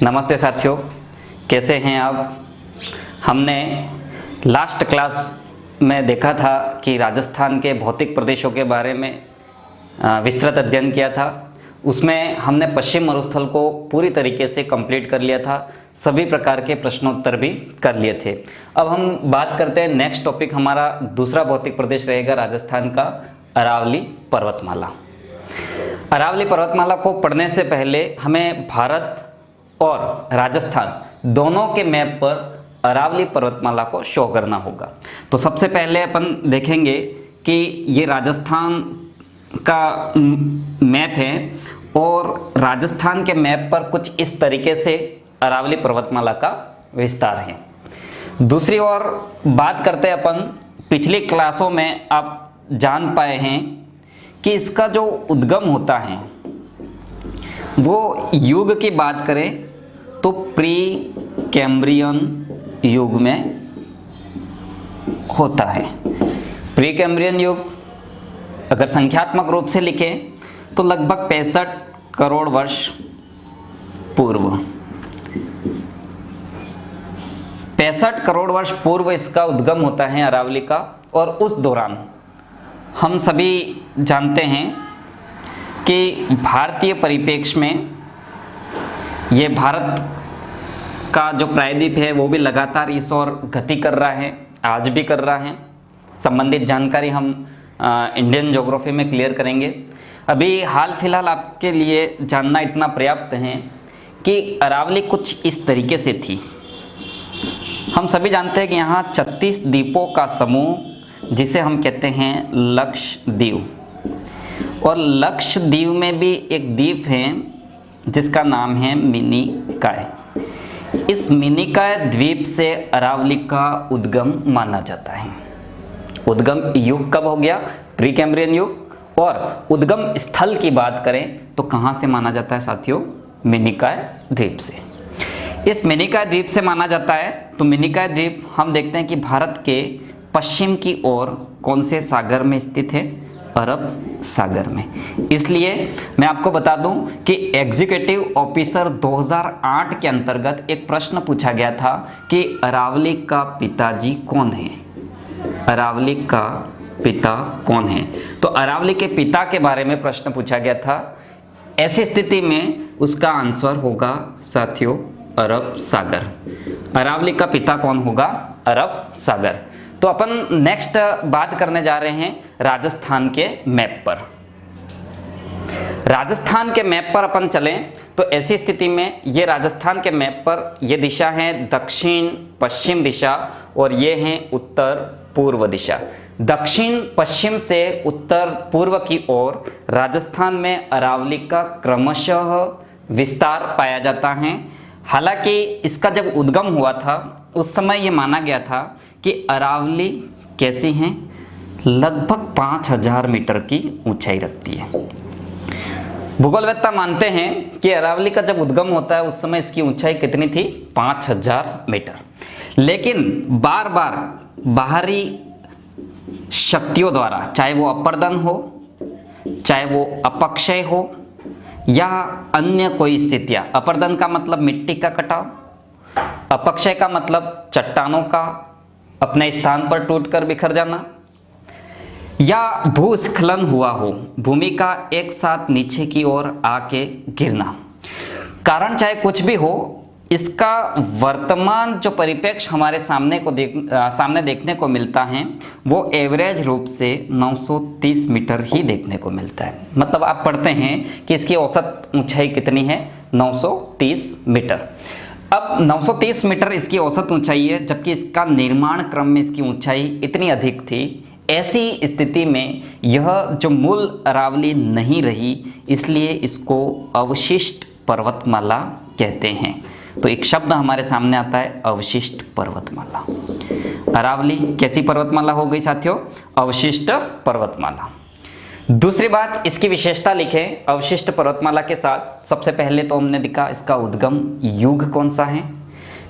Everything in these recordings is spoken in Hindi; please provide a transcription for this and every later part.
नमस्ते साथियों, कैसे हैं आप। हमने लास्ट क्लास में देखा था कि राजस्थान के भौतिक प्रदेशों के बारे में विस्तृत अध्ययन किया था। उसमें हमने पश्चिम मरुस्थल को पूरी तरीके से कंप्लीट कर लिया था, सभी प्रकार के प्रश्नोत्तर भी कर लिए थे। अब हम बात करते हैं, नेक्स्ट टॉपिक हमारा दूसरा भौतिक प्रदेश रहेगा राजस्थान का अरावली पर्वतमाला। अरावली पर्वतमाला को पढ़ने से पहले हमें भारत और राजस्थान दोनों के मैप पर अरावली पर्वतमाला को शो करना होगा। तो सबसे पहले अपन देखेंगे कि ये राजस्थान का मैप है और राजस्थान के मैप पर कुछ इस तरीके से अरावली पर्वतमाला का विस्तार है। दूसरी ओर बात करते हैं अपन, पिछली क्लासों में आप जान पाए हैं कि इसका जो उद्गम होता है वो युग की बात करें तो प्री कैम्ब्रियन युग में होता है। प्री कैम्ब्रियन युग अगर संख्यात्मक रूप से लिखें तो लगभग 65 करोड़ वर्ष पूर्व, 65 करोड़ वर्ष पूर्व इसका उद्गम होता है अरावली का। और उस दौरान हम सभी जानते हैं कि भारतीय परिप्रेक्ष्य में ये भारत का जो प्रायद्वीप है वो भी लगातार इस ओर गति कर रहा है, आज भी कर रहा है। संबंधित जानकारी हम इंडियन ज्योग्राफी में क्लियर करेंगे। अभी हाल फिलहाल आपके लिए जानना इतना पर्याप्त है कि अरावली कुछ इस तरीके से थी। हम सभी जानते हैं कि यहाँ 36 द्वीपों का समूह जिसे हम कहते हैं लक्षद्वीप, और लक्षद्वीप में भी एक द्वीप है जिसका नाम है मिनिकॉय। इस मिनिकॉय द्वीप से अरावली का उद्गम माना जाता है। उद्गम युग कब हो गया? प्री कैम्ब्रियन युग। और उद्गम स्थल की बात करें तो कहाँ से माना जाता है साथियों? मिनिकॉय द्वीप से। इस मिनिकॉय द्वीप से माना जाता है। तो मिनिकॉय द्वीप हम देखते हैं कि भारत के पश्चिम की ओर कौन से सागर में स्थित है? अरब सागर में। इसलिए मैं आपको बता दूं कि एग्जीक्यूटिव ऑफिसर 2008 के अंतर्गत एक प्रश्न पूछा गया था कि अरावली का पिताजी कौन है? अरावली का पिता कौन है? तो अरावली के पिता के बारे में प्रश्न पूछा गया था। ऐसी स्थिति में उसका आंसर होगा साथियों अरब सागर। अरावली का पिता कौन होगा? अरब सागर। तो अपन नेक्स्ट बात करने जा रहे हैं राजस्थान के मैप पर। राजस्थान के मैप पर अपन चलें तो ऐसी स्थिति में ये राजस्थान के मैप पर ये दिशा है दक्षिण पश्चिम दिशा और ये है उत्तर पूर्व दिशा। दक्षिण पश्चिम से उत्तर पूर्व की ओर राजस्थान में अरावली का क्रमशः विस्तार पाया जाता है। हालांकि इसका जब उद्गम हुआ था उस समय ये माना गया था कि अरावली कैसी हैं? लगभग 5000 मीटर की ऊंचाई रखती है। भूगोलवेत्ता मानते हैं कि अरावली का जब उद्गम होता है उस समय इसकी ऊंचाई कितनी थी? 5000 मीटर। लेकिन बार बार बाहरी शक्तियों द्वारा, चाहे वो अपर्दन हो, चाहे वो अपक्षय हो या अन्य कोई स्थितियां, अपर्दन का मतलब मिट्टी का कटाव, अपक्षय का मतलब चट्टानों का अपने स्थान पर टूटकर बिखर जाना, या भूस्खलन हुआ हो, भूमि का एक साथ नीचे की ओर आके गिरना। कारण चाहे कुछ भी हो, इसका वर्तमान जो परिप्रेक्ष्य हमारे सामने देखने को मिलता है वो एवरेज रूप से 930 मीटर ही देखने को मिलता है। मतलब आप पढ़ते हैं कि इसकी औसत ऊंचाई कितनी है? 930 मीटर। अब 930 मीटर इसकी औसत ऊंचाई है, जबकि इसका निर्माण क्रम में इसकी ऊंचाई इतनी अधिक थी। ऐसी स्थिति में यह जो मूल अरावली नहीं रही, इसलिए इसको अवशिष्ट पर्वतमाला कहते हैं। तो एक शब्द हमारे सामने आता है अवशिष्ट पर्वतमाला। अरावली कैसी पर्वतमाला हो गई साथियों? अवशिष्ट पर्वतमाला। दूसरी बात, इसकी विशेषता लिखें अवशिष्ट पर्वतमाला के साथ। सबसे पहले तो हमने देखा इसका उद्गम युग कौन सा है।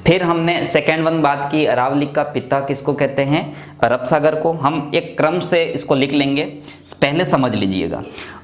फिर हमने सेकेंड वन बात की अरावली का पिता किसको कहते हैं? अरब सागर को। हम एक क्रम से इसको लिख लेंगे, पहले समझ लीजिएगा।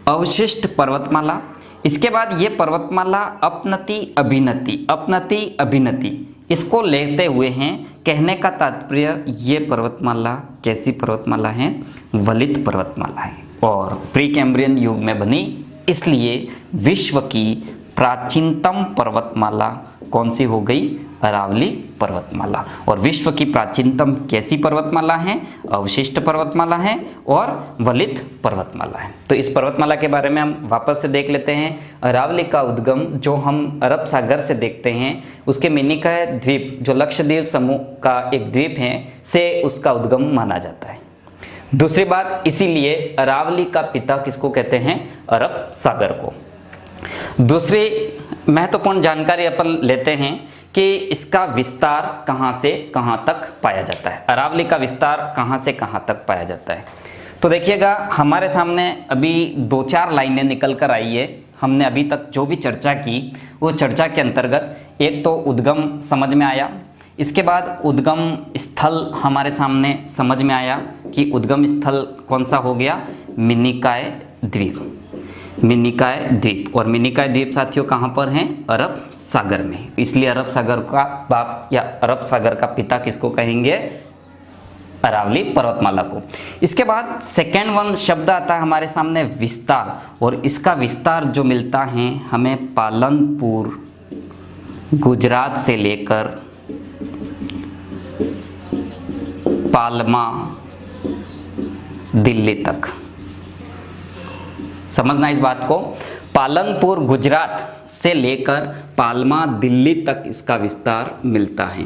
अवशिष्ट पर्वतमाला इसके बाद ये पर्वतमाला अपनति अभिनति इसको लेते हुए हैं। कहने का तात्पर्य ये पर्वतमाला कैसी पर्वतमाला है? वलित पर्वतमाला है और प्री कैम्ब्रियन युग में बनी, इसलिए विश्व की प्राचीनतम पर्वतमाला कौन सी हो गई? अरावली पर्वतमाला। और विश्व की प्राचीनतम कैसी पर्वतमाला है? अवशिष्ट पर्वतमाला है और वलित पर्वतमाला है। तो इस पर्वतमाला के बारे में हम वापस से देख लेते हैं। अरावली का उद्गम जो हम अरब सागर से देखते हैं, उसके मिनिकॉय द्वीप जो लक्षद्वीप समूह का एक द्वीप है से उसका उद्गम माना जाता है। दूसरी बात, इसीलिए अरावली का पिता किसको कहते हैं? अरब सागर को। दूसरी महत्वपूर्ण जानकारी अपन लेते हैं कि इसका विस्तार कहाँ से कहाँ तक पाया जाता है। अरावली का विस्तार कहाँ से कहाँ तक पाया जाता है? तो देखिएगा, हमारे सामने अभी 2-4 लाइनें निकल कर आई है। हमने अभी तक जो भी चर्चा की वो चर्चा के अंतर्गत एक तो उद्गम समझ में आया, इसके बाद उद्गम स्थल हमारे सामने समझ में आया कि उद्गम स्थल कौन सा हो गया? मिनिकॉय द्वीप। मिनिकॉय द्वीप, और मिनिकॉय द्वीप साथियों कहाँ पर हैं? अरब सागर में। इसलिए अरब सागर का बाप या अरब सागर का पिता किसको कहेंगे? अरावली पर्वतमाला को। इसके बाद सेकेंड वन शब्द आता है हमारे सामने विस्तार, और इसका विस्तार जो मिलता है हमें पालनपुर गुजरात से लेकर पालमा दिल्ली तक। समझना इस बात को, पालनपुर गुजरात से लेकर पालमा दिल्ली तक इसका विस्तार मिलता है।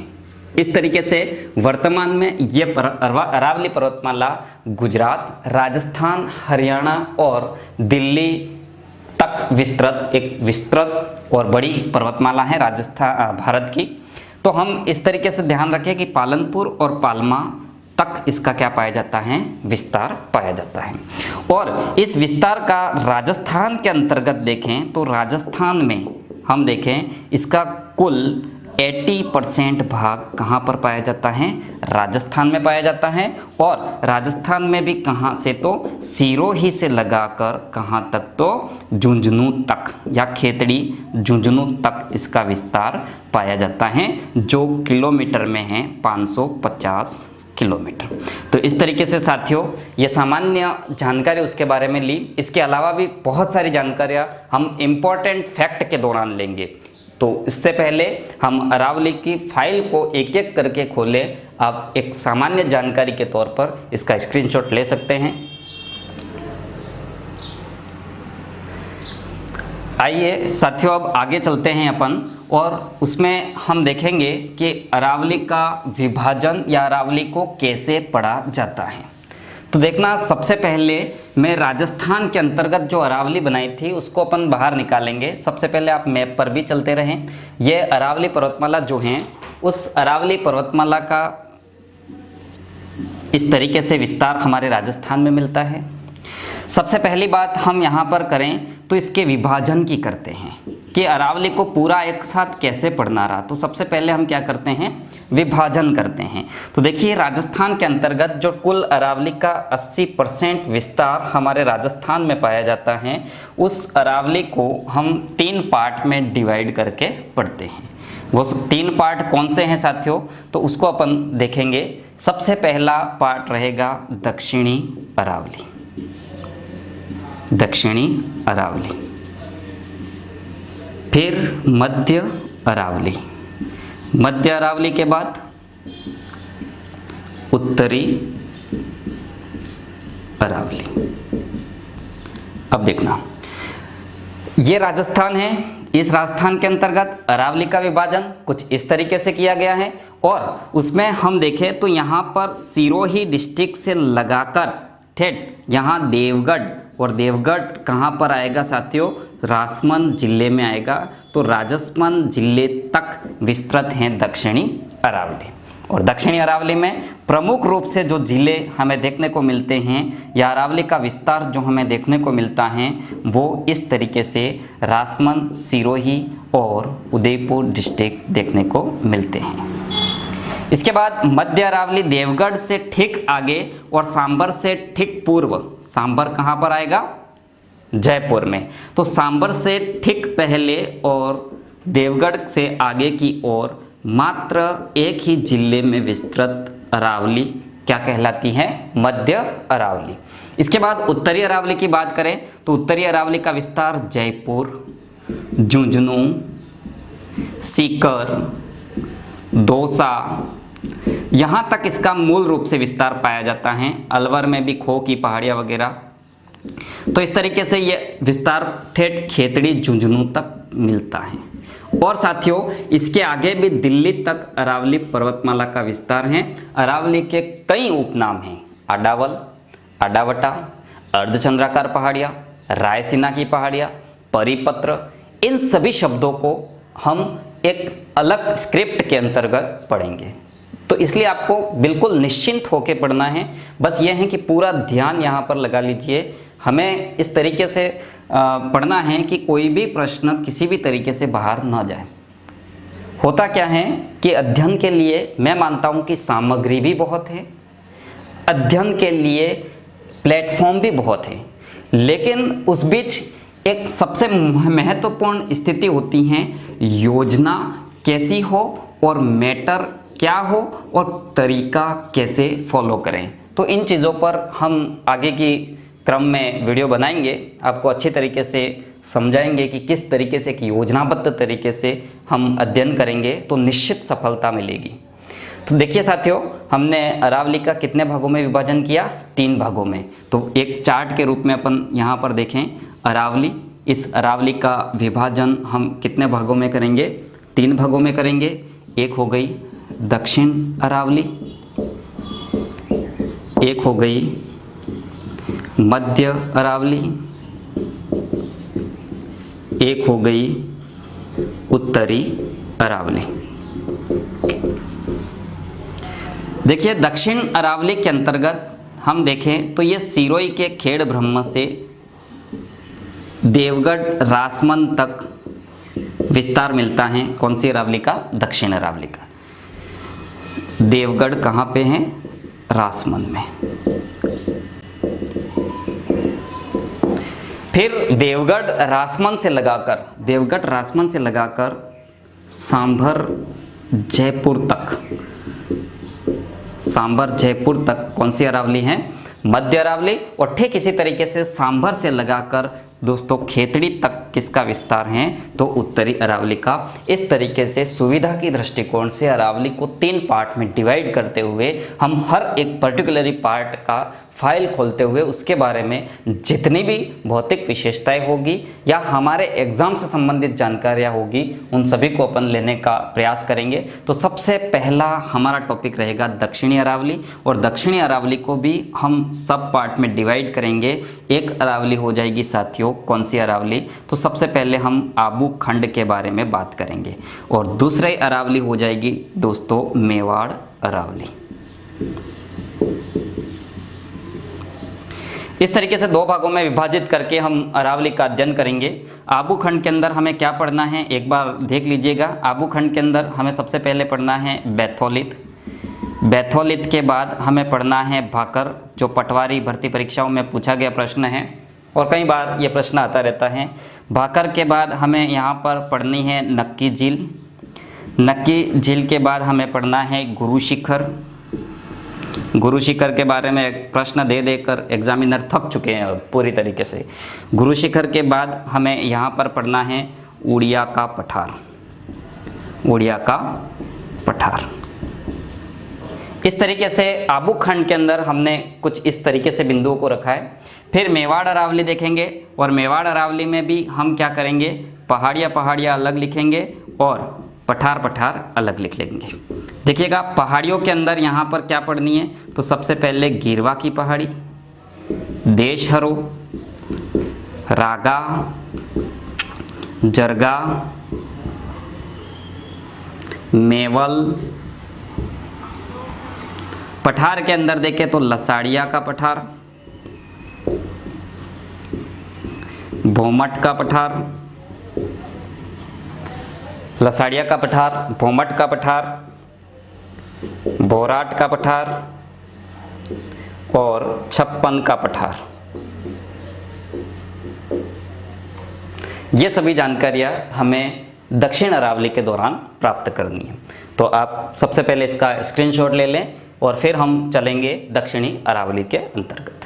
इस तरीके से वर्तमान में ये अरावली पर्वतमाला गुजरात, राजस्थान, हरियाणा और दिल्ली तक विस्तृत एक विस्तृत और बड़ी पर्वतमाला है राजस्थान भारत की। तो हम इस तरीके से ध्यान रखें कि पालनपुर और पालमा तक इसका क्या पाया जाता है? विस्तार पाया जाता है। और इस विस्तार का राजस्थान के अंतर्गत देखें तो राजस्थान में हम देखें इसका कुल 80% भाग कहाँ पर पाया जाता है? राजस्थान में पाया जाता है। और राजस्थान में भी कहाँ से? तो सिरोही से लगाकर कहाँ तक? तो झुंझुनू तक या खेतड़ी झुंझुनू तक इसका विस्तार पाया जाता है, जो किलोमीटर में है 550 किलोमीटर। तो इस तरीके से साथियों ये सामान्य जानकारी उसके बारे में ली। इसके अलावा भी बहुत सारी जानकारियाँ हम इम्पोर्टेंट फैक्ट के दौरान लेंगे। तो इससे पहले हम अरावली की फाइल को एक एक करके खोलें। आप एक सामान्य जानकारी के तौर पर इसका स्क्रीनशॉट ले सकते हैं। आइए साथियों अब आगे चलते हैं अपन, और उसमें हम देखेंगे कि अरावली का विभाजन या अरावली को कैसे पढ़ा जाता है। तो देखना, सबसे पहले मैं राजस्थान के अंतर्गत जो अरावली बनाई थी उसको अपन बाहर निकालेंगे। सबसे पहले आप मैप पर भी चलते रहें। ये अरावली पर्वतमाला जो है, उस अरावली पर्वतमाला का इस तरीके से विस्तार हमारे राजस्थान में मिलता है। सबसे पहली बात हम यहाँ पर करें तो इसके विभाजन की करते हैं कि अरावली को पूरा एक साथ कैसे पढ़ना रहा। तो सबसे पहले हम क्या करते हैं? विभाजन करते हैं। तो देखिए, राजस्थान के अंतर्गत जो कुल अरावली का 80% विस्तार हमारे राजस्थान में पाया जाता है, उस अरावली को हम 3 पार्ट में डिवाइड करके पढ़ते हैं। वो 3 पार्ट कौन से हैं साथियों? तो उसको अपन देखेंगे। सबसे पहला पार्ट रहेगा दक्षिणी अरावली। दक्षिणी अरावली, फिर मध्य अरावली, मध्य अरावली के बाद उत्तरी अरावली। अब देखना, ये राजस्थान है। इस राजस्थान के अंतर्गत अरावली का विभाजन कुछ इस तरीके से किया गया है, और उसमें हम देखें तो यहाँ पर सिरोही डिस्ट्रिक्ट से लगाकर ठेठ यहाँ देवगढ़, और देवगढ़ कहाँ पर आएगा साथियों? राजसमंद जिले में आएगा। तो राजसमंद जिले तक विस्तृत हैं दक्षिणी अरावली। और दक्षिणी अरावली में प्रमुख रूप से जो जिले हमें देखने को मिलते हैं या अरावली का विस्तार जो हमें देखने को मिलता है वो इस तरीके से राजसमंद, सिरोही और उदयपुर डिस्ट्रिक्ट देखने को मिलते हैं। इसके बाद मध्य अरावली देवगढ़ से ठीक आगे और सांबर से ठीक पूर्व। सांबर कहाँ पर आएगा? जयपुर में। तो सांभर से ठीक पहले और देवगढ़ से आगे की ओर मात्र एक ही जिले में विस्तृत अरावली क्या कहलाती है? मध्य अरावली। इसके बाद उत्तरी अरावली की बात करें तो उत्तरी अरावली का विस्तार जयपुर, झुंझुनू, सीकर, दौसा, यहाँ तक इसका मूल रूप से विस्तार पाया जाता है। अलवर में भी खो की पहाड़ियाँ वगैरह। तो इस तरीके से ये विस्तार ठेठ खेतड़ी, झुंझुनू तक मिलता है। और साथियों इसके आगे भी दिल्ली तक अरावली पर्वतमाला का विस्तार है। अरावली के कई उपनाम हैं, अडावल, अडावटा, अर्धचंद्राकार पहाड़ियाँ, रायसीना की पहाड़ियाँ, परिपत्र। इन सभी शब्दों को हम एक अलग स्क्रिप्ट के अंतर्गत पढ़ेंगे, तो इसलिए आपको बिल्कुल निश्चिंत होकर पढ़ना है। बस ये है कि पूरा ध्यान यहाँ पर लगा लीजिए। हमें इस तरीके से पढ़ना है कि कोई भी प्रश्न किसी भी तरीके से बाहर ना जाए। होता क्या है कि अध्ययन के लिए मैं मानता हूँ कि सामग्री भी बहुत है, अध्ययन के लिए प्लेटफॉर्म भी बहुत है, लेकिन उस बीच एक सबसे महत्वपूर्ण स्थिति होती है, योजना कैसी हो और मैटर क्या हो और तरीका कैसे फॉलो करें। तो इन चीज़ों पर हम आगे की क्रम में वीडियो बनाएंगे, आपको अच्छी तरीके से समझाएंगे कि किस तरीके से, एक योजनाबद्ध तरीके से हम अध्ययन करेंगे तो निश्चित सफलता मिलेगी। तो देखिए साथियों, हमने अरावली का कितने भागों में विभाजन किया? 3 भागों में। तो एक चार्ट के रूप में अपन यहाँ पर देखें अरावली, इस अरावली का विभाजन हम कितने भागों में करेंगे? 3 भागों में करेंगे। एक हो गई दक्षिण अरावली, एक हो गई मध्य अरावली, एक हो गई उत्तरी अरावली। देखिए दक्षिण अरावली के अंतर्गत हम देखें तो ये सिरोही के खेड़ ब्रह्म से देवगढ़ रासमंद तक विस्तार मिलता है। कौन सी अरावली का? दक्षिण अरावली का। देवगढ़ कहाँ पे है? रासमंद में। फिर देवगढ़ रासमंद से लगाकर सांभर जयपुर तक कौन सी अरावली है? मध्य अरावली। और ठीक इसी तरीके से सांभर से लगाकर दोस्तों खेतड़ी तक किसका विस्तार है? तो उत्तरी अरावली का। इस तरीके से सुविधा की दृष्टिकोण से अरावली को 3 पार्ट में डिवाइड करते हुए हम हर एक पर्टिकुलरी पार्ट का फाइल खोलते हुए उसके बारे में जितनी भी भौतिक विशेषताएं होगी या हमारे एग्जाम से संबंधित जानकारियां होगी उन सभी को अपन लेने का प्रयास करेंगे। तो सबसे पहला हमारा टॉपिक रहेगा दक्षिणी अरावली, और दक्षिणी अरावली को भी हम सब पार्ट में डिवाइड करेंगे। एक अरावली हो जाएगी साथियों, कौन सी अरावली? तो सबसे पहले हम आबू खंड के बारे में बात करेंगे, और दूसरी अरावली हो जाएगी दोस्तों मेवाड़ अरावली। इस तरीके से 2 भागों में विभाजित करके हम अरावली का अध्ययन करेंगे। आबू खंड के अंदर हमें क्या पढ़ना है एक बार देख लीजिएगा। आबू खंड के अंदर हमें सबसे पहले पढ़ना है बैथोलित। बैथोलित के बाद हमें पढ़ना है भाकर, जो पटवारी भर्ती परीक्षाओं में पूछा गया प्रश्न है और कई बार ये प्रश्न आता रहता है। भाकर के बाद हमें यहाँ पर पढ़नी है नक्की झील। नक्की झील के बाद हमें पढ़ना है गुरु शिखर। गुरु शिखर के बारे में एक प्रश्न दे देकर एग्जामिनर थक चुके हैं पूरी तरीके से। गुरु शिखर के बाद हमें यहाँ पर पढ़ना है उड़िया का पठार। उड़िया का पठार। इस तरीके से आबू खंड के अंदर हमने कुछ इस तरीके से बिंदुओं को रखा है। फिर मेवाड़ अरावली देखेंगे, और मेवाड़ अरावली में भी हम क्या करेंगे? पहाड़ियाँ अलग लिखेंगे और पठार अलग लिख लेंगे। देखिएगा पहाड़ियों के अंदर यहाँ पर क्या पढ़नी है? तो सबसे पहले गिरवा की पहाड़ी, देशहरो, रागा, जरगा, मेवल। पठार के अंदर देखें तो लसाड़िया का पठार, भोमट का पठार, लसाड़िया का पठार, भोमट का पठार, बोराट का पठार और छप्पन का पठार। ये सभी जानकारियाँ हमें दक्षिण अरावली के दौरान प्राप्त करनी है। तो आप सबसे पहले इसका स्क्रीनशॉट ले लें और फिर हम चलेंगे दक्षिणी अरावली के अंतर्गत।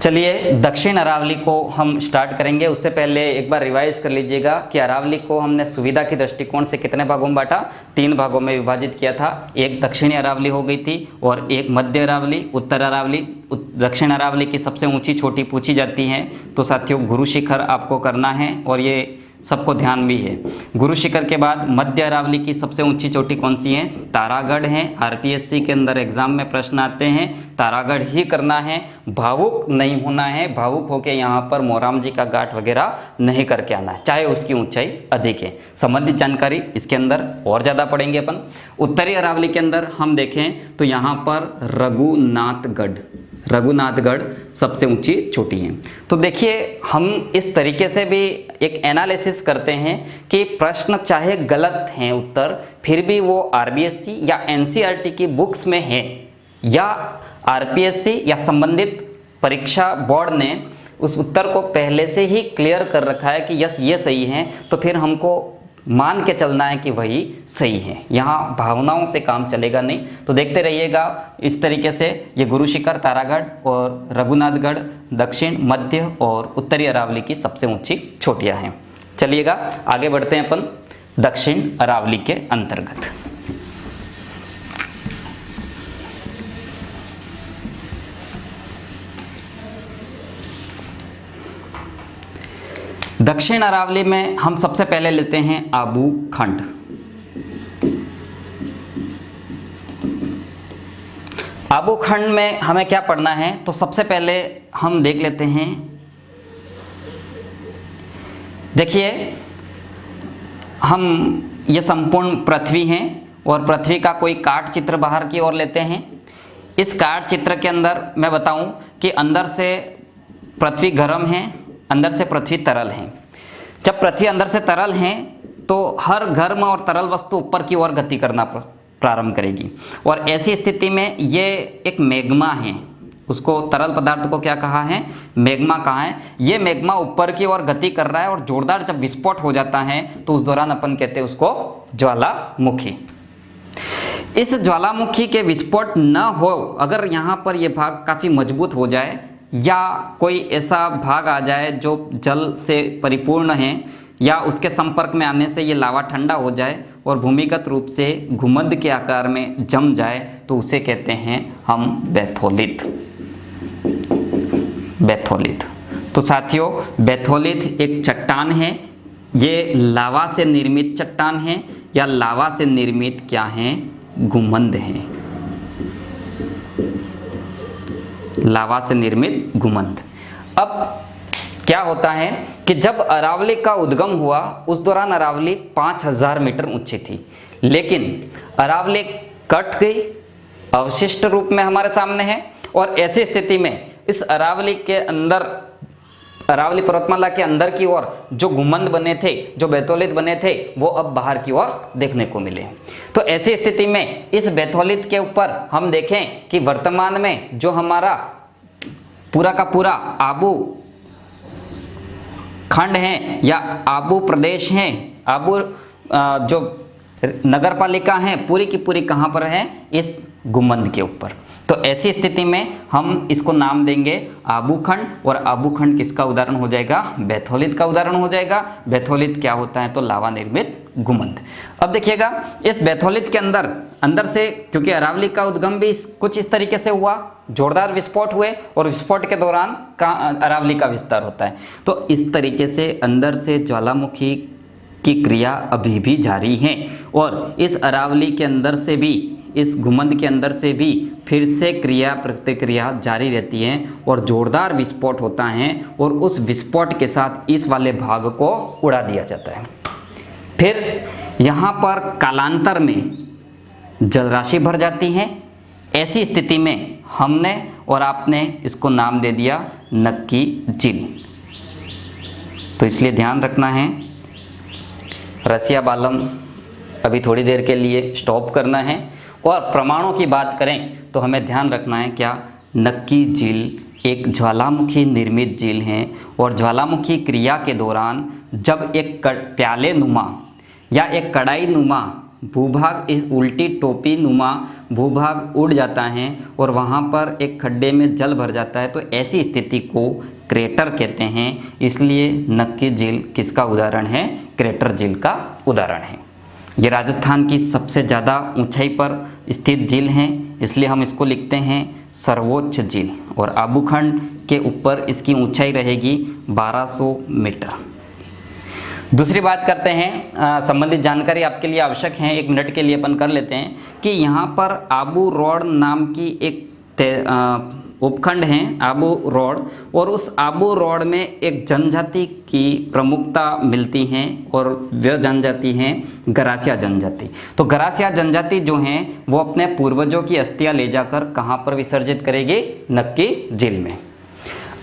चलिए दक्षिण अरावली को हम स्टार्ट करेंगे। उससे पहले एक बार रिवाइज कर लीजिएगा कि अरावली को हमने सुविधा के दृष्टिकोण से कितने भागों में बांटा, 3 भागों में विभाजित किया था। एक दक्षिणी अरावली हो गई थी और एक मध्य अरावली, उत्तर अरावली। दक्षिण अरावली की सबसे ऊंची चोटी पूछी जाती है तो साथियों गुरु शिखर आपको करना है और ये सबको ध्यान भी है। गुरु शिखर के बाद मध्य अरावली की सबसे ऊंची चोटी कौन सी है? तारागढ़ है। आरपीएससी के अंदर एग्जाम में प्रश्न आते हैं, तारागढ़ ही करना है, भावुक नहीं होना है। भावुक होकर यहाँ पर मोराम जी का घाट वगैरह नहीं करके आना है, चाहे उसकी ऊंचाई अधिक है। संबंधित जानकारी इसके अंदर और ज़्यादा पढ़ेंगे अपन। उत्तरी अरावली के अंदर हम देखें तो यहाँ पर रघुनाथगढ़ सबसे ऊंची चोटी है। तो देखिए हम इस तरीके से भी एक एनालिसिस करते हैं कि प्रश्न चाहे गलत हैं उत्तर, फिर भी वो आरबीएससी या एनसीईआरटी की बुक्स में है या आरपीएससी या संबंधित परीक्षा बोर्ड ने उस उत्तर को पहले से ही क्लियर कर रखा है कि यस ये सही है, तो फिर हमको मान के चलना है कि वही सही है। यहाँ भावनाओं से काम चलेगा नहीं। तो देखते रहिएगा इस तरीके से। ये गुरु शिखर, तारागढ़ और रघुनाथगढ़ दक्षिण, मध्य और उत्तरी अरावली की सबसे ऊंची चोटियाँ हैं। चलिएगा आगे बढ़ते हैं अपन दक्षिण अरावली के अंतर्गत। दक्षिण अरावली में हम सबसे पहले लेते हैं आबू खंड। आबू खंड में हमें क्या पढ़ना है? तो सबसे पहले हम देख लेते हैं, देखिए हम ये संपूर्ण पृथ्वी हैं और पृथ्वी का कोई काट चित्र बाहर की ओर लेते हैं। इस काट चित्र के अंदर मैं बताऊं कि अंदर से पृथ्वी गर्म है, अंदर से पृथ्वी तरल है। जब पृथ्वी अंदर से तरल है तो हर गर्म और तरल वस्तु ऊपर की ओर गति करना प्रारंभ करेगी और ऐसी स्थिति में ये एक मैग्मा है। उसको तरल पदार्थ को क्या कहा है? मैग्मा कहा है। ये मैग्मा ऊपर की ओर गति कर रहा है और जोरदार जब विस्फोट हो जाता है तो उस दौरान अपन कहते हैं उसको ज्वालामुखी। इस ज्वालामुखी के विस्फोट न हो, अगर यहाँ पर यह भाग काफ़ी मजबूत हो जाए या कोई ऐसा भाग आ जाए जो जल से परिपूर्ण है या उसके संपर्क में आने से ये लावा ठंडा हो जाए और भूमिगत रूप से घुमंद के आकार में जम जाए तो उसे कहते हैं हम बैथोलिथ। तो साथियों बैथोलिथ एक चट्टान है। ये लावा से निर्मित चट्टान है या लावा से निर्मित क्या है? घुमंद है। लावा से निर्मित घुमंद। अब क्या होता है कि जब अरावली का उद्गम हुआ उस दौरान अरावली 5000 मीटर ऊंची थी, लेकिन अरावली कट गई, अवशिष्ट रूप में हमारे सामने है और ऐसी स्थिति में इस अरावली के अंदर, अरावली पर्वतमाला के अंदर की ओर जो घुमंद बने थे, जो बैथोलिथ बने थे, वो अब बाहर की ओर देखने को मिले। तो ऐसी स्थिति में इस बैथोलिथ के ऊपर हम देखें कि वर्तमान में जो हमारा पूरा का पूरा आबू खंड है या आबू प्रदेश है, आबू जो नगर पालिका है, पूरी की पूरी कहाँ पर है? इस घुमंद के ऊपर। तो ऐसी स्थिति में हम इसको नाम देंगे आबू खंड और आबू खंड किसका उदाहरण हो जाएगा? बैथोलिथ का उदाहरण हो जाएगा। बैथोलिथ क्या होता है? तो लावा निर्मित घुमंद। अब देखिएगा इस बैथोलिथ के अंदर से, क्योंकि अरावली का उद्गम भी कुछ इस तरीके से हुआ, जोरदार विस्फोट हुए और विस्फोट के दौरान अरावली का विस्तार होता है। तो इस तरीके से अंदर से ज्वालामुखी की क्रिया अभी भी जारी है और इस अरावली के अंदर से भी, इस घुमंद के अंदर से भी फिर से क्रिया प्रतिक्रिया जारी रहती है और जोरदार विस्फोट होता है और उस विस्फोट के साथ इस वाले भाग को उड़ा दिया जाता है। फिर यहाँ पर कालांतर में जलराशि भर जाती है। ऐसी स्थिति में हमने और आपने इसको नाम दे दिया नक्की झील। तो इसलिए ध्यान रखना है, रसिया बालम अभी थोड़ी देर के लिए स्टॉप करना है और प्रमाणों की बात करें तो हमें ध्यान रखना है क्या? नक्की झील एक ज्वालामुखी निर्मित झील है और ज्वालामुखी क्रिया के दौरान जब एक प्याले नुमा या एक कड़ाई नुमा भूभाग, इस उल्टी टोपी नुमा भूभाग उड़ जाता है और वहाँ पर एक खड्डे में जल भर जाता है, तो ऐसी स्थिति को क्रेटर कहते हैं। इसलिए नक्की झील किसका उदाहरण है? क्रेटर झील का उदाहरण है। ये राजस्थान की सबसे ज़्यादा ऊंचाई पर स्थित झील है, इसलिए हम इसको लिखते हैं सर्वोच्च झील, और आबूखंड के ऊपर इसकी ऊंचाई रहेगी 1200 मीटर। दूसरी बात करते हैं, संबंधित जानकारी आपके लिए आवश्यक है, 1 मिनट के लिए अपन कर लेते हैं कि यहाँ पर आबू रोड नाम की एक उपखंड है, आबू रोड, और उस आबू रोड में एक जनजाति की प्रमुखता मिलती है और वह जनजाति है गरासिया जनजाति। तो गरासिया जनजाति जो हैं वो अपने पूर्वजों की अस्थियां ले जाकर कहाँ पर विसर्जित करेगी? नक्की झील में।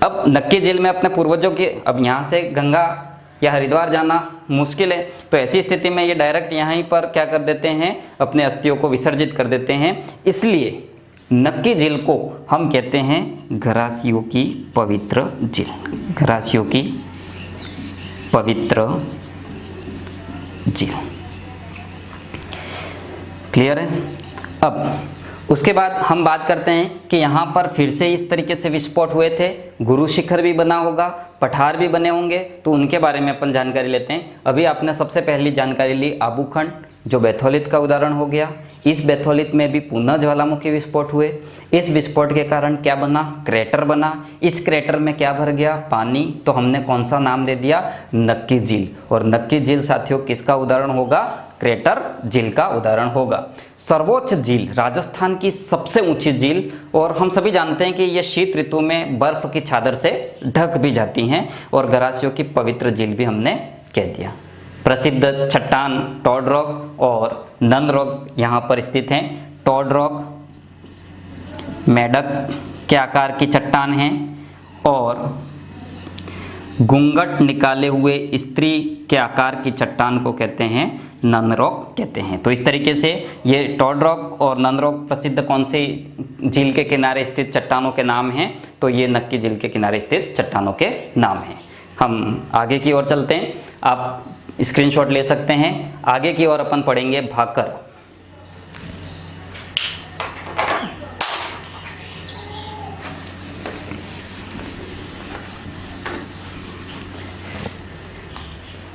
अब नक्की झील में अपने पूर्वजों के, अब यहाँ से गंगा या हरिद्वार जाना मुश्किल है, तो ऐसी स्थिति में ये डायरेक्ट यहाँ पर क्या कर देते हैं? अपने अस्थियों को विसर्जित कर देते हैं। इसलिए नक्की झील को हम कहते हैं गरासियों की पवित्र झील, गरासियों की पवित्र झील। क्लियर है? अब उसके बाद हम बात करते हैं कि यहाँ पर फिर से इस तरीके से विस्फोट हुए थे, गुरु शिखर भी बना होगा, पठार भी बने होंगे, तो उनके बारे में अपन जानकारी लेते हैं। अभी आपने सबसे पहली जानकारी ली आबूखंड, जो बैथोलित का उदाहरण हो गया। इस बैथोलित में भी पुनः ज्वालामुखी विस्फोट हुए। इस विस्फोट के कारण क्या बना? क्रेटर बना। इस क्रेटर में क्या भर गया? पानी। तो हमने कौन सा नाम दे दिया? नक्की झील। और नक्की झील साथियों किसका उदाहरण होगा? क्रेटर झील का उदाहरण होगा। सर्वोच्च झील राजस्थान की सबसे ऊंची झील, और हम सभी जानते हैं कि ये शीत ऋतु में बर्फ की चादर से ढक भी जाती हैं, और गरासियों की पवित्र झील भी हमने कह दिया। प्रसिद्ध चट्टान टॉड रॉक और नंद रॉक यहाँ पर स्थित हैं। टॉड रॉक मेढक के आकार की चट्टान है और घूंघट निकाले हुए स्त्री के आकार की चट्टान को कहते हैं नंद रॉक कहते हैं। तो इस तरीके से ये टॉड रॉक और नंद रॉक प्रसिद्ध कौन से झील के किनारे स्थित चट्टानों के नाम हैं? तो ये नक्की झील के किनारे स्थित चट्टानों के नाम हैं। हम आगे की ओर चलते हैं, आप स्क्रीनशॉट ले सकते हैं। आगे की ओर अपन पढ़ेंगे भाकर।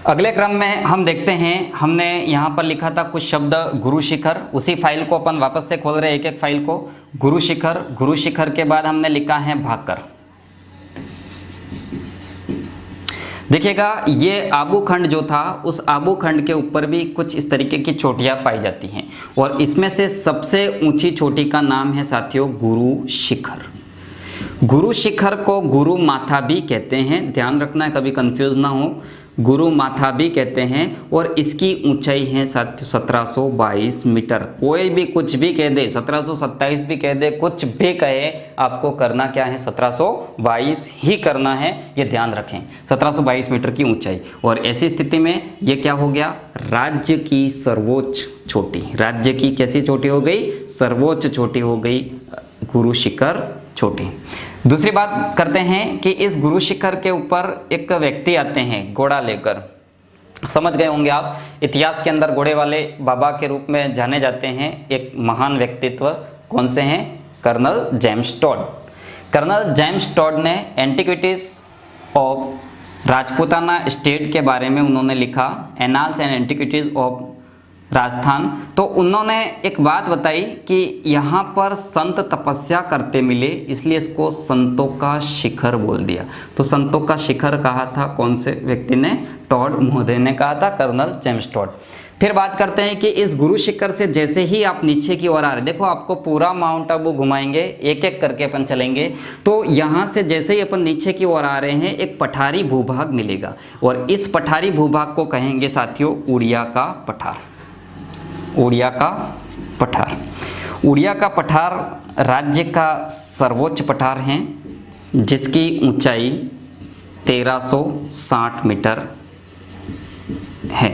अगले क्रम में हम देखते हैं, हमने यहाँ पर लिखा था कुछ शब्द गुरु शिखर, उसी फाइल को अपन वापस से खोल रहे हैं, एक एक फाइल को। गुरु शिखर, गुरु शिखर के बाद हमने लिखा है भाकर। देखिएगा ये आबूखंड जो था, उस आबूखंड के ऊपर भी कुछ इस तरीके की चोटियाँ पाई जाती हैं, और इसमें से सबसे ऊंची चोटी का नाम है साथियों गुरु शिखर। गुरु शिखर को गुरु माथा भी कहते हैं, ध्यान रखना है कभी कंफ्यूज ना हो। गुरु माथा भी कहते हैं, और इसकी ऊंचाई है 1722 मीटर। कोई भी कुछ भी कह दे, 1727 भी कह दे, कुछ भी कहे, आपको करना क्या है? 1722 ही करना है, ये ध्यान रखें। 1722 मीटर की ऊंचाई, और ऐसी स्थिति में ये क्या हो गया? राज्य की सर्वोच्च चोटी। राज्य की कैसी चोटी हो गई? सर्वोच्च चोटी हो गई गुरु शिखर चोटी। दूसरी बात करते हैं कि इस गुरु शिखर के ऊपर एक व्यक्ति आते हैं घोड़ा लेकर। समझ गए होंगे आप, इतिहास के अंदर घोड़े वाले बाबा के रूप में जाने जाते हैं। एक महान व्यक्तित्व कौन से हैं? Colonel James Tod. Colonel James Tod ने एंटिक्विटीज ऑफ राजपूताना स्टेट के बारे में उन्होंने लिखा, annals and antiquities of Rajasthan. तो उन्होंने एक बात बताई कि यहाँ पर संत तपस्या करते मिले, इसलिए इसको संतों का शिखर बोल दिया। तो संतों का शिखर कहा था कौन से व्यक्ति ने? टॉड महोदय ने कहा था, कर्नल जेम्स टॉड। फिर बात करते हैं कि इस गुरु शिखर से जैसे ही आप नीचे की ओर आ रहे, देखो आपको पूरा माउंट आबू घुमाएंगे, एक एक करके अपन चलेंगे। तो यहाँ से जैसे ही अपन नीचे की ओर आ रहे हैं, एक पठारी भूभाग मिलेगा, और इस पठारी भूभाग को कहेंगे साथियों उड़िया का पठार। उड़िया का पठार। उड़िया का पठार राज्य का सर्वोच्च पठार है, जिसकी ऊंचाई 1360 मीटर है।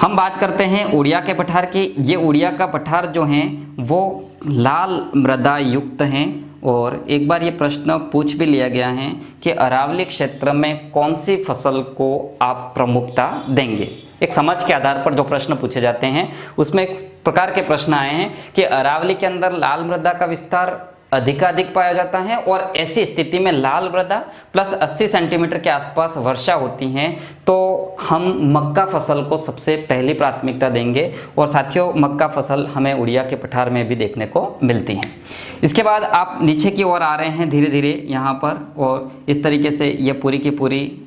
हम बात करते हैं उड़िया के पठार की। ये उड़िया का पठार जो हैं वो लाल मृदा युक्त हैं, और एक बार ये प्रश्न पूछ भी लिया गया है कि अरावली क्षेत्र में कौन सी फसल को आप प्रमुखता देंगे। एक समझ के आधार पर जो प्रश्न पूछे जाते हैं उसमें एक प्रकार के प्रश्न आए हैं कि अरावली के अंदर लाल मृदा का विस्तार अधिकाधिक पाया जाता है और ऐसी स्थिति में लाल मृदा प्लस 80 सेंटीमीटर के आसपास वर्षा होती है तो हम मक्का फसल को सबसे पहली प्राथमिकता देंगे। और साथियों, मक्का फसल हमें उड़िया के पठार में भी देखने को मिलती है। इसके बाद आप नीचे की ओर आ रहे हैं धीरे धीरे यहाँ पर, और इस तरीके से ये पूरी की पूरी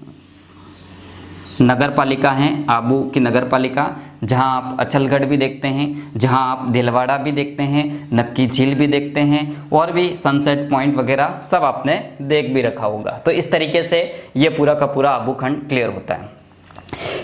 नगर पालिका है, आबू की नगर पालिका, जहां आप अचलगढ़ भी देखते हैं, जहां आप दिलवाड़ा भी देखते हैं, नक्की झील भी देखते हैं और भी सनसेट पॉइंट वगैरह सब आपने देख भी रखा होगा। तो इस तरीके से ये पूरा का पूरा आबू खंड क्लियर होता है।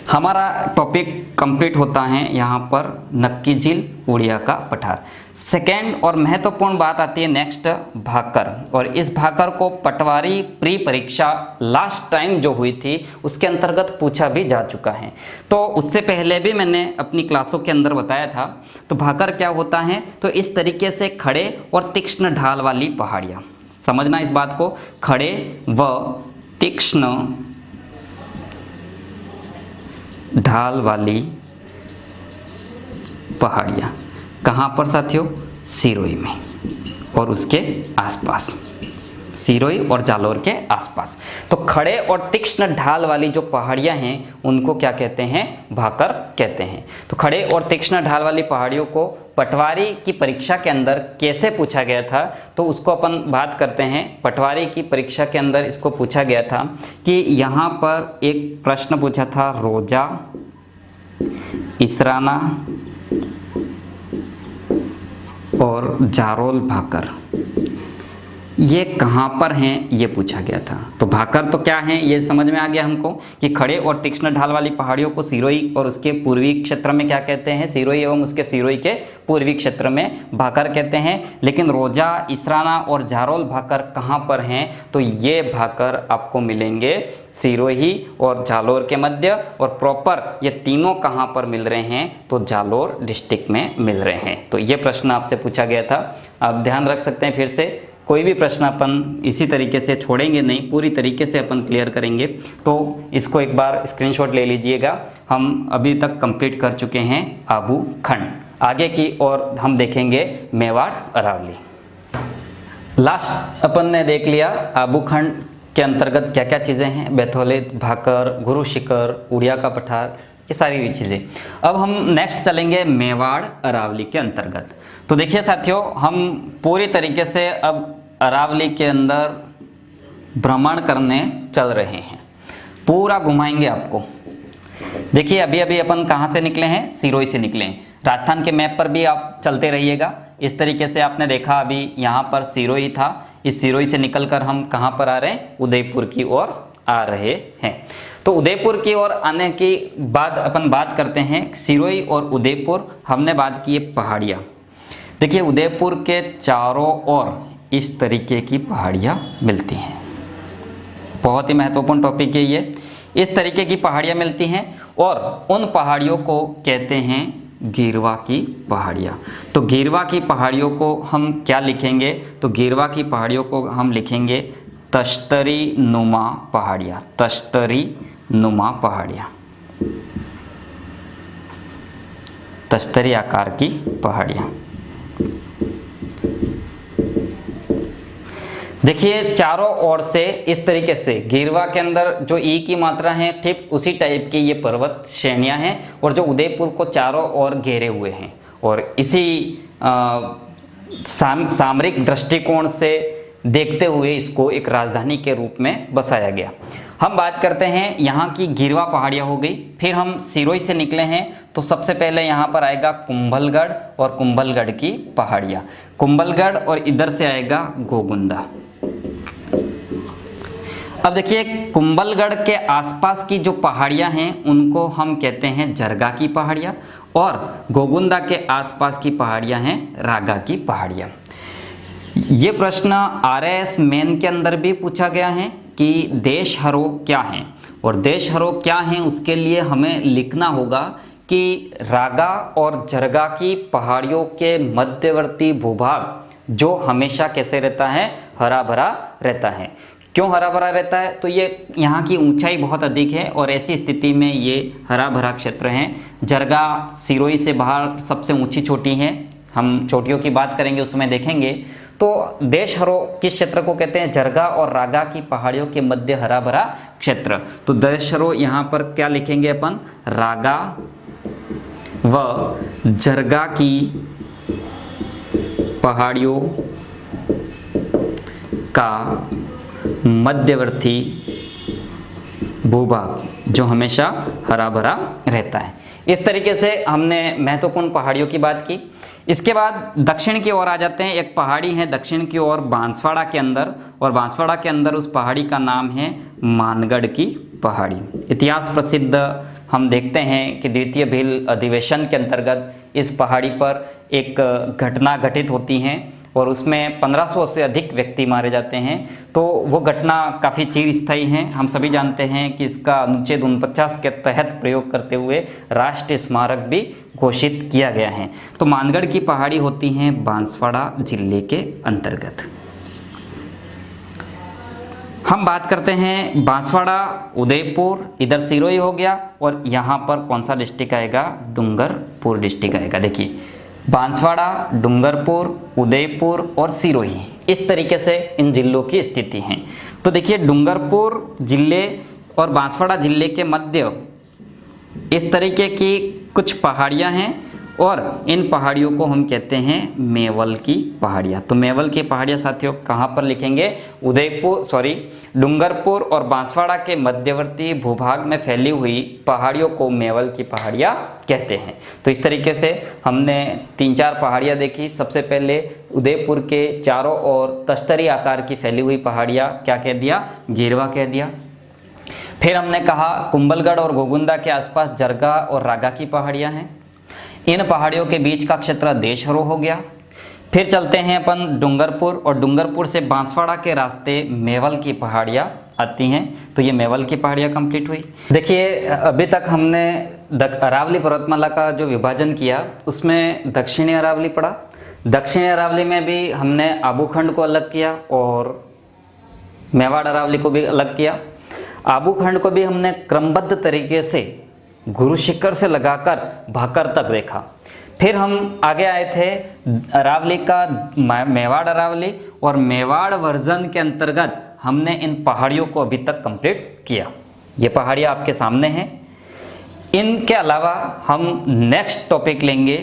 हमारा टॉपिक कंप्लीट होता है यहाँ पर नक्की झील, उड़िया का पठार। सेकेंड और महत्वपूर्ण बात आती है नेक्स्ट, भाकर। और इस भाकर को पटवारी प्री परीक्षा लास्ट टाइम जो हुई थी उसके अंतर्गत पूछा भी जा चुका है। तो उससे पहले भी मैंने अपनी क्लासों के अंदर बताया था। तो भाकर क्या होता है, तो इस तरीके से खड़े और तीक्ष्ण ढाल वाली पहाड़ियाँ, समझना इस बात को, खड़े व तीक्ष्ण ढाल वाली पहाड़ियाँ। कहाँ पर साथियों? सिरोही में और उसके आसपास, सिरोही और जालोर के आसपास। तो खड़े और तीक्ष्ण ढाल वाली जो पहाड़ियाँ हैं उनको क्या कहते हैं? भाकर कहते हैं। तो खड़े और तीक्ष्ण ढाल वाली पहाड़ियों को पटवारी की परीक्षा के अंदर कैसे पूछा गया था, तो उसको अपन बात करते हैं। पटवारी की परीक्षा के अंदर इसको पूछा गया था कि यहाँ पर एक प्रश्न पूछा था, रोजा, इसराना और जारोल भाकर ये कहाँ पर हैं, ये पूछा गया था। तो भाकर तो क्या है ये समझ में आ गया हमको कि खड़े और तीक्ष्ण ढाल वाली पहाड़ियों को सिरोही और उसके पूर्वी क्षेत्र में क्या कहते हैं? सिरोही एवं उसके सिरोही के पूर्वी क्षेत्र में भाकर कहते हैं। लेकिन रोजा, इसराना और जारोल भाकर कहाँ पर हैं? तो ये भाकर आपको मिलेंगे सिरोही और जालोर के मध्य। और प्रॉपर ये तीनों कहाँ पर मिल रहे हैं? तो जालोर डिस्ट्रिक्ट में मिल रहे हैं। तो ये प्रश्न आपसे पूछा गया था, आप ध्यान रख सकते हैं। फिर से कोई भी प्रश्न अपन इसी तरीके से छोड़ेंगे नहीं, पूरी तरीके से अपन क्लियर करेंगे। तो इसको एक बार स्क्रीनशॉट ले लीजिएगा। हम अभी तक कंप्लीट कर चुके हैं आबू खंड। आगे की और हम देखेंगे मेवाड़ अरावली। लास्ट अपन ने देख लिया आबू खंड के अंतर्गत क्या क्या चीज़ें हैं, बैथौलित, भाकर, गुरु शिखर, उड़िया का पठार, ये सारी भी चीज़ें। अब हम नेक्स्ट चलेंगे मेवाड़ अरावली के अंतर्गत। तो देखिए साथियों, हम पूरी तरीके से अब अरावली के अंदर भ्रमण करने चल रहे हैं, पूरा घुमाएंगे आपको। देखिए अभी अभी अपन कहाँ से निकले हैं? सिरोही से निकले हैं। राजस्थान के मैप पर भी आप चलते रहिएगा। इस तरीके से आपने देखा अभी यहाँ पर सिरोही था, इस सिरोही से निकलकर हम कहाँ पर आ रहे हैं? उदयपुर की ओर आ रहे हैं। तो उदयपुर की ओर आने की बाद अपन बात करते हैं सिरोही और उदयपुर। हमने बात की है पहाड़ियाँ। देखिए उदयपुर के चारों ओर इस तरीके की पहाड़ियाँ मिलती हैं। बहुत ही महत्वपूर्ण टॉपिक है ये। इस तरीके की पहाड़ियाँ मिलती हैं और उन पहाड़ियों को कहते हैं गिरवा की पहाड़ियाँ। तो गिरवा की पहाड़ियों को हम क्या लिखेंगे? तो गिरवा की पहाड़ियों को हम लिखेंगे तश्तरी नुमा पहाड़ियाँ। तश्तरी नुमा पहाड़ियाँ, तश्तरी आकार की पहाड़ियाँ। देखिए चारों ओर से इस तरीके से गिरवा के अंदर जो ई की मात्रा है ठीक उसी टाइप की ये पर्वत श्रेणियां हैं और जो उदयपुर को चारों ओर घेरे हुए हैं। और इसी सामरिक दृष्टिकोण से देखते हुए इसको एक राजधानी के रूप में बसाया गया। हम बात करते हैं यहाँ की गिरवा पहाड़ियाँ हो गई। फिर हम सिरोही से निकले हैं तो सबसे पहले यहाँ पर आएगा कुंभलगढ़ और कुंभलगढ़ की पहाड़ियाँ। कुंभलगढ़ और इधर से आएगा गोगुंदा। अब देखिए कुंभलगढ़ के आसपास की जो पहाड़ियाँ हैं उनको हम कहते हैं जरगा की पहाड़ियाँ और गोगुंदा के आसपास की पहाड़ियाँ हैं रागा की पहाड़ियाँ। ये प्रश्न RAS मेन के अंदर भी पूछा गया है कि देश हरो क्या हैं, और देश हरो क्या हैं उसके लिए हमें लिखना होगा कि रागा और जरगा की पहाड़ियों के मध्यवर्ती भूभाग जो हमेशा कैसे रहता है, हरा भरा रहता है। क्यों हरा भरा रहता है? तो ये यहाँ की ऊंचाई बहुत अधिक है और ऐसी स्थिति में ये हरा भरा क्षेत्र है। जरगा सिरोही से बाहर सबसे ऊंची चोटी है, हम चोटियों की बात करेंगे उसमें देखेंगे। तो देशहरो किस क्षेत्र को कहते हैं? जरगा और रागा की पहाड़ियों के मध्य हरा भरा क्षेत्र। तो देशहरो यहाँ पर क्या लिखेंगे अपन? रागा व जरगा की पहाड़ियों का मध्यवर्ती भूभाग जो हमेशा हरा भरा रहता है। इस तरीके से हमने महत्वपूर्ण पहाड़ियों की बात की। इसके बाद दक्षिण की ओर आ जाते हैं। एक पहाड़ी है दक्षिण की ओर बांसवाड़ा के अंदर, और बांसवाड़ा के अंदर उस पहाड़ी का नाम है मानगढ़ की पहाड़ी। इतिहास प्रसिद्ध हम देखते हैं कि द्वितीय भील अधिवेशन के अंतर्गत इस पहाड़ी पर एक घटना घटित होती है और उसमें 1500 से अधिक व्यक्ति मारे जाते हैं। तो वो घटना काफ़ी चिरस्थायी है। हम सभी जानते हैं कि इसका अनुच्छेद 49 के तहत प्रयोग करते हुए राष्ट्रीय स्मारक भी घोषित किया गया है। तो मानगढ़ की पहाड़ी होती है बांसवाड़ा जिले के अंतर्गत। हम बात करते हैं बांसवाड़ा, उदयपुर, इधर सिरोही हो गया, और यहाँ पर कौन सा डिस्ट्रिक्ट आएगा? डूंगरपुर डिस्ट्रिक्ट आएगा। देखिए बांसवाड़ा, डूंगरपुर, उदयपुर और सिरोही, इस तरीके से इन जिलों की स्थिति है। तो देखिए डूंगरपुर जिले और बांसवाड़ा जिले के मध्य इस तरीके की कुछ पहाड़ियाँ हैं और इन पहाड़ियों को हम कहते हैं मेवल की पहाड़ियाँ। तो मेवल की पहाड़ियाँ साथियों कहाँ पर लिखेंगे? डूंगरपुर और बांसवाड़ा के मध्यवर्ती भूभाग में फैली हुई पहाड़ियों को मेवल की पहाड़ियाँ कहते हैं। तो इस तरीके से हमने 3-4 पहाड़ियाँ देखी। सबसे पहले उदयपुर के चारों ओर तस्तरी आकार की फैली हुई पहाड़ियाँ क्या कह दिया? गिरवा कह दिया। फिर हमने कहा कुंभलगढ़ और गोगुंदा के आसपास जरगा और रागा की पहाड़ियाँ हैं। इन पहाड़ियों के बीच का क्षेत्र देशहरो हो गया। फिर चलते हैं अपन डूंगरपुर, और डूंगरपुर से बांसवाड़ा के रास्ते मेवल की पहाड़ियाँ आती हैं। तो ये मेवल की पहाड़ियाँ कंप्लीट हुई। देखिए अभी तक हमने अरावली पर्वतमाला का जो विभाजन किया उसमें दक्षिणी अरावली पड़ा। दक्षिणी अरावली में भी हमने आबूखंड को अलग किया और मेवाड़ अरावली को भी अलग किया। आबूखंड को भी हमने क्रमबद्ध तरीके से गुरु शिखर से लगाकर भाकर तक देखा। फिर हम आगे आए थे अरावली का मेवाड़ अरावली, और मेवाड़ वर्जन के अंतर्गत हमने इन पहाड़ियों को अभी तक कंप्लीट किया। ये पहाड़ियाँ आपके सामने हैं। इनके अलावा हम नेक्स्ट टॉपिक लेंगे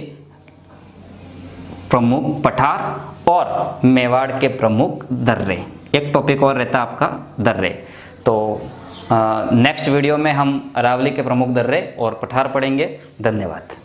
प्रमुख पठार और मेवाड़ के प्रमुख दर्रे। एक टॉपिक और रहता है आपका दर्रे। तो नेक्स्ट वीडियो में हम अरावली के प्रमुख दर्रे और पठार पढ़ेंगे। धन्यवाद।